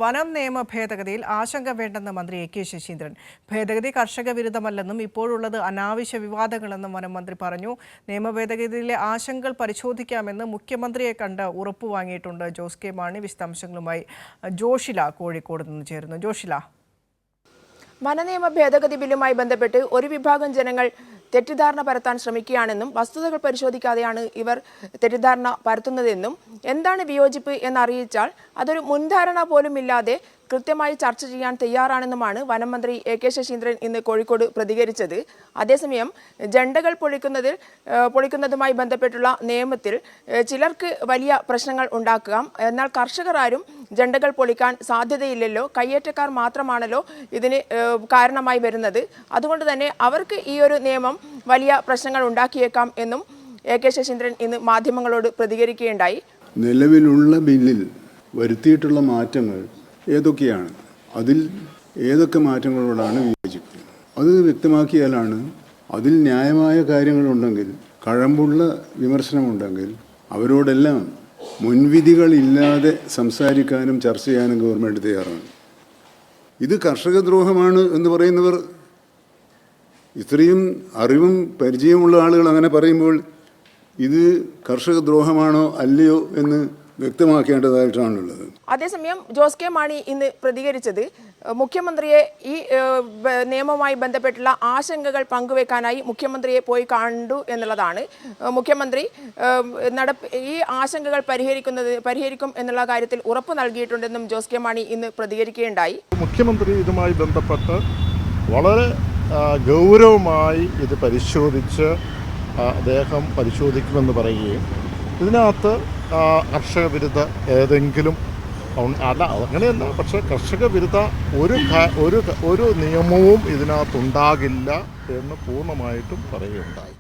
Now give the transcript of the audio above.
വനം നിയമ ഭേദഗതിയിൽ ആശങ്ക വേണ്ടെന്ന് മന്ത്രി എ.കെ. ശശീന്ദ്രൻ. ഭേദഗതി കർഷക വിരുദ്ധമല്ലെന്നും ഇപ്പോഴുള്ളത് അനാവശ്യ വിവാദങ്ങളെന്നും വനം മന്ത്രി പറഞ്ഞു. നിയമ ഭേദഗതിയിലെ ആശങ്കകൾ പരിശോധിക്കാമെന്ന് മുഖ്യമന്ത്രിയെ കണ്ട് ഉറപ്പുവാങ്ങിയിട്ടുണ്ട്. ജോസ് കെ മാണി വിശദാംശങ്ങളുമായി ജോഷില കോഴിക്കോട് നിന്ന് ചേരുന്നു. ജോഷില, വനനിയമ ഭേദഗതി ബില്ലുമായി ബന്ധപ്പെട്ട് ഒരു വിഭാഗം ജനങ്ങൾ തെറ്റിദ്ധാരണ പരത്താൻ ശ്രമിക്കുകയാണെന്നും വസ്തുതകൾ പരിശോധിക്കാതെയാണ് ഇവർ തെറ്റിദ്ധാരണ പരത്തുന്നതെന്നും എന്താണ് വിയോജിപ്പ് എന്നറിയിച്ചാൽ അതൊരു മുൻധാരണ പോലും ഇല്ലാതെ കൃത്യമായി ചർച്ച ചെയ്യാൻ തയ്യാറാണെന്നുമാണ് വനം മന്ത്രി എ.കെ. ശശീന്ദ്രൻ ഇന്ന് കോഴിക്കോട് പ്രതികരിച്ചത്. അതേസമയം ജണ്ടകൾ പൊളിക്കുന്നതുമായി ബന്ധപ്പെട്ടുള്ള നിയമത്തിൽ ചിലർക്ക് വലിയ പ്രശ്നങ്ങൾ ഉണ്ടാക്കാം. എന്നാൽ കർഷകർ ആരും ജണ്ടകൾ പൊളിക്കാൻ സാധ്യതയില്ലല്ലോ, കയ്യേറ്റക്കാർ മാത്രമാണല്ലോ ഇതിന് കാരണമായി വരുന്നത്. അതുകൊണ്ട് തന്നെ അവർക്ക് ഈ ഒരു നിയമം വലിയ പ്രശ്നങ്ങൾ ഉണ്ടാക്കിയേക്കാം എന്നും എ.കെ. ശശീന്ദ്രൻ ഇന്ന് മാധ്യമങ്ങളോട് പ്രതികരിക്കുകയുണ്ടായി. നിലവിലുള്ള ബില്ലിൽ വരുത്തിയിട്ടുള്ള മാറ്റങ്ങൾ ഏതൊക്കെയാണ്, അതിൽ ഏതൊക്കെ മാറ്റങ്ങളോടാണ് വിയോജിക്കുന്നത്, അത് വ്യക്തമാക്കിയാലാണ് അതിൽ ന്യായമായ കാര്യങ്ങളുണ്ടെങ്കിൽ, കഴമ്പുള്ള വിമർശനമുണ്ടെങ്കിൽ അവരോടെല്ലാം മുൻവിധികളില്ലാതെ സംസാരിക്കാനും ചർച്ച ചെയ്യാനും ഗവൺമെൻറ് തയ്യാറാണ്. ഇത് കർഷകദ്രോഹമാണ് എന്ന് പറയുന്നവർ, ഇത്രയും അറിവും പരിചയമുള്ള ആളുകൾ അങ്ങനെ പറയുമ്പോൾ ഇത് കർഷകദ്രോഹമാണോ അല്ലയോ എന്ന് വ്യക്തമാക്കേണ്ടതായിട്ടാണുള്ളത്. അതേസമയം ജോസ് കെ മാണി ഇന്ന് പ്രതികരിച്ചത് മുഖ്യമന്ത്രിയെ ഈ നിയമവുമായി ബന്ധപ്പെട്ടുള്ള ആശങ്കകൾ പങ്കുവെക്കാനായി മുഖ്യമന്ത്രിയെ പോയി കണ്ടു എന്നുള്ളതാണ്. മുഖ്യമന്ത്രി ഈ ആശങ്കകൾ പരിഹരിക്കും എന്നുള്ള കാര്യത്തിൽ ഉറപ്പ് നൽകിയിട്ടുണ്ടെന്നും ജോസ് കെ മാണി ഇന്ന് പ്രതികരിക്കുകയുണ്ടായി. മുഖ്യമന്ത്രി ഇതുമായി ബന്ധപ്പെട്ട് വളരെ ഗൗരവമായി ഇത് പരിശോധിച്ച് അദ്ദേഹം പരിശോധിക്കുമെന്ന് പറയുകയും ഇതിനകത്ത് കർഷക വിരുദ്ധ ഏതെങ്കിലും അല്ല, അങ്ങനെയല്ല, പക്ഷേ കർഷക വിരുദ്ധ ഒരു നിയമവും ഇതിനകത്തുണ്ടാകില്ല എന്ന് പൂർണ്ണമായിട്ടും പറയുകയുണ്ടായി.